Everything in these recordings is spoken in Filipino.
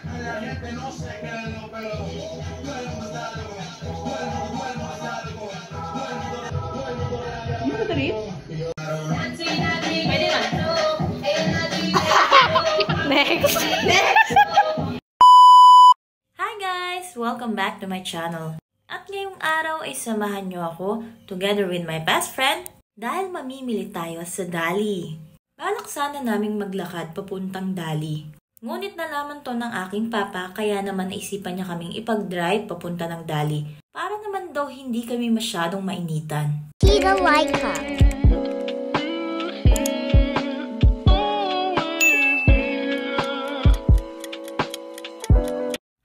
Pwede na. Next! Next! Hi guys! Welcome back to my channel. At ngayong araw ay samahan nyo ako together with my best friend dahil mamimili tayo sa Dali. Balak sana naming maglakad papuntang Dali. Ngunit nalaman to ng aking papa kaya naman naisipan niya kaming ipag-drive papunta ng Dali para naman daw hindi kami masyadong mainitan. Tita Laika.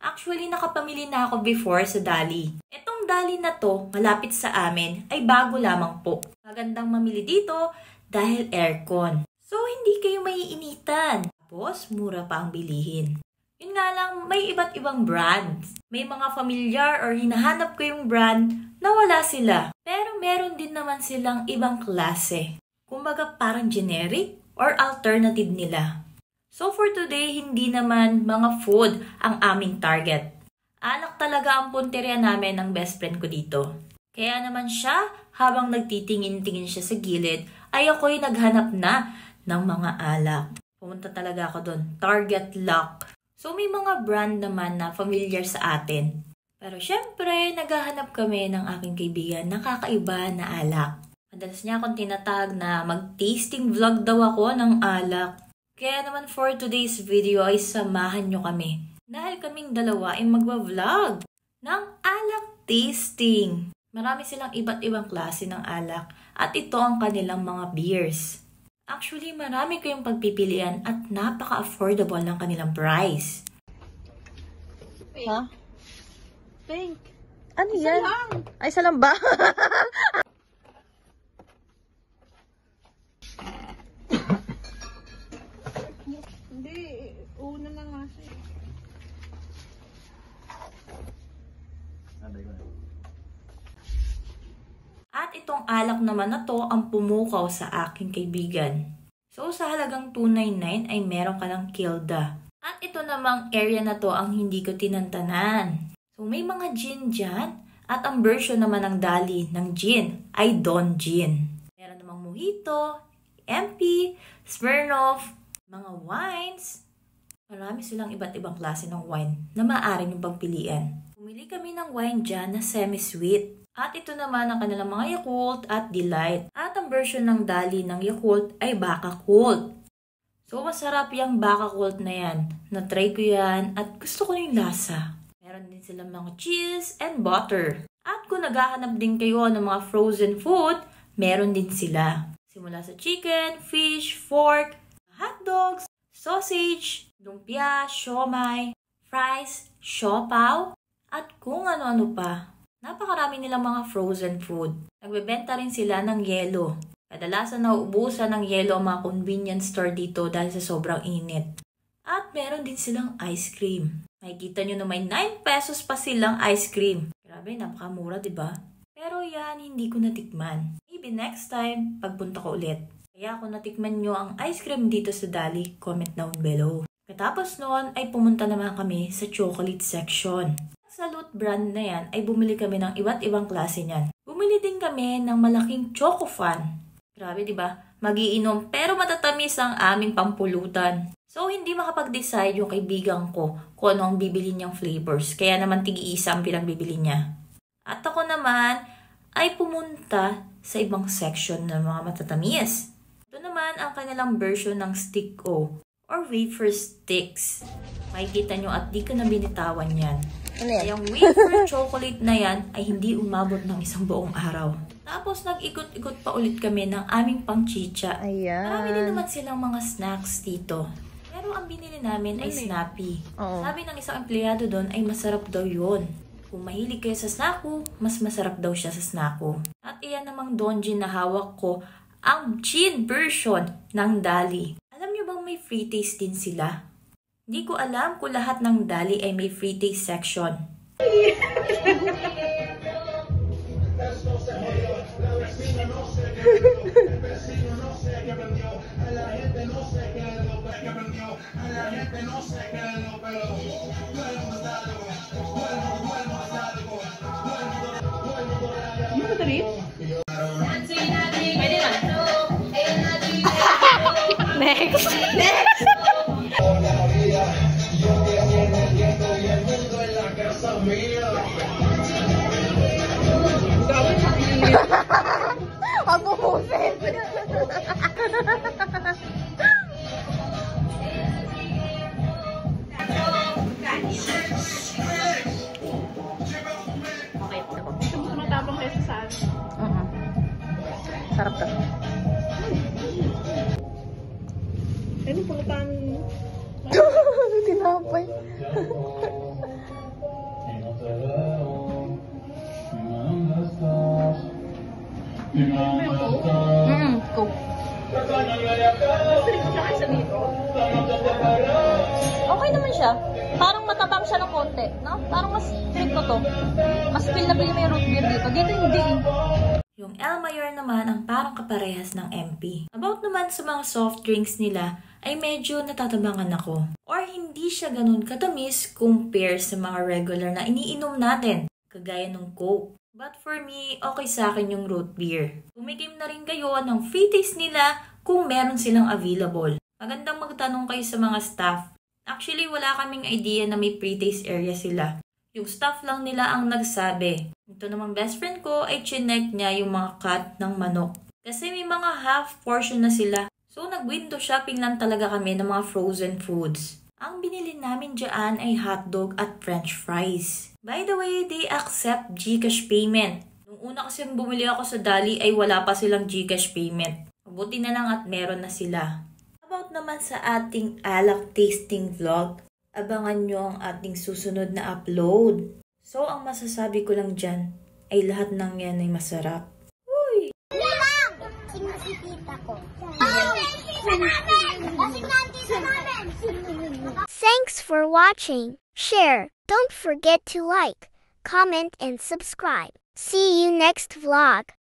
Actually, nakapamili na ako before sa Dali. Itong Dali na to, malapit sa amin, ay bago lamang po. Magandang mamili dito dahil aircon. So, hindi kayo maiinitan. Tapos, mura pa ang bilihin. Yun nga lang, may iba't ibang brands. May mga familiar or hinahanap ko yung brand na wala sila. Pero meron din naman silang ibang klase. Kumbaga parang generic or alternative nila. So for today, hindi naman mga food ang aming target. Alak talaga ang punteriya namin ng best friend ko dito. Kaya naman siya, habang nagtitingin-tingin siya sa gilid, ay ako'y naghanap na ng mga alak. Pumunta talaga ako doon. Target lock. So may mga brand naman na familiar sa atin. Pero syempre, naghahanap kami ng aking kaibigan na kakaiba na alak. Madalas niya akong tinatag na mag-tasting vlog daw ako ng alak. Kaya naman for today's video ay samahan nyo kami. Dahil kaming dalawa ay magwa-vlog ng alak tasting. Marami silang iba't ibang klase ng alak at ito ang kanilang mga beers. Actually, marami kayong pagpipilian at napaka-affordable ng kanilang price. Ha? Pink. Ano Isa yan? lang. Ay, isa lang ba? Hindi. Una na nga siya. At itong alak naman na to ang pumukaw sa aking kaibigan. So, sa halagang 299 ay meron ka ng Kilda. At ito namang area na to ang hindi ko tinantanan. So, may mga gin dyan. At ang version naman ng Dali ng gin ay Don Gin. Meron namang Mojito, MP, Smirnoff, mga wines. Marami silang iba't ibang klase ng wine na maaari niyong pagpilian. Pumili kami ng wine dyan na semi-sweet. At ito naman ang kanilang mga Yakult at Delight. At ang version ng Dali ng Yakult ay Baka Cold. So, masarap yung Baka Cold na yan. Na-try ko yan at gusto ko yung lasa. Meron din silang mga cheese and butter. At kung naghahanap din kayo ng mga frozen food, meron din sila. Simula sa chicken, fish, pork, hotdogs, sausage, lumpia, siomai, fries, siopaw, at kung ano-ano pa. Napakarami nilang mga frozen food. Nagbebenta rin sila ng yelo. Kadalasan nauubusan ng yelo ang mga convenience store dito dahil sa sobrang init. At meron din silang ice cream. Makikita nyo na may 9 pesos pa silang ice cream. Grabe, napakamura, diba? Pero yan, hindi ko natikman. Maybe next time, pagpunta ko ulit. Kaya kung natikman nyo ang ice cream dito sa Dali, comment down below. Katapos noon ay pumunta naman kami sa chocolate section. Sa Loot brand na yan ay bumili kami ng iba't ibang klase niyan. Bumili din kami ng malaking Choco Fun. Grabe, diba? Magiinom pero matatamis ang aming pampulutan. So, hindi makapag-decide yung kaibigan ko kung ano ang bibili niyang flavors. Kaya naman tig-iisa ang pinagbibili niya. At ako naman ay pumunta sa ibang section ng mga matatamis. Ito naman ang kanilang version ng Stick-O or wafer sticks. Makikita nyo at di ko na binitawan yan. Yung wafer chocolate na yan ay hindi umabot ng isang buong araw. Tapos nag-ikot-ikot pa ulit kami ng aming pang-chicha. Marami din naman silang mga snacks dito. Pero ang binili namin ay Snappy. Sabi ng isang empleyado doon ay masarap daw yun. Kung mahilig kayo sa snacko, mas masarap daw siya sa snacko. At iyan namang Don Gin na hawak ko, ang gin version ng Dali. Alam nyo bang may free taste din sila? Hindi ko alam kung lahat ng Dali ay may free taste section. Ang pupusin. Okay, ito. Ito mas matapang kaysa sa ano. Sarap to. Ano pulutan? Tinapay. Coke. Strict siya kaysa dito. Okay naman siya. Parang matabang siya ng konti, no? Parang mas trip ko to. Mas feel na feel mo yung root beer dito. Dito hindi. Yung El Mayor naman ang parang kaparehas ng MP. About naman sa mga soft drinks nila, ay medyo natatabangan ako. Or hindi siya ganun katamis compare sa mga regular na iniinom natin, kagaya ng Coke. But for me, okay sa akin yung root beer. Tumikim na rin kayo ng free taste nila kung meron silang available. Magandang magtanong kayo sa mga staff. Actually, wala kaming idea na may pre-taste area sila. Yung staff lang nila ang nagsabi. Ito naman best friend ko ay chinek niya yung mga cut ng manok. Kasi may mga half portion na sila. So nag-window shopping lang talaga kami ng mga frozen foods. Ang binili namin dyan ay hotdog at french fries. By the way, they accept GCash payment. Nung una kasi bumili ako sa Dali ay wala pa silang GCash payment. Mabuti na lang at meron na sila. About naman sa ating alak tasting vlog, abangan nyo ang ating susunod na upload. So, ang masasabi ko lang dyan ay lahat ng yan ay masarap. Uy! Thanks for watching. Share. Don't forget to like, comment, and subscribe. See you next vlog.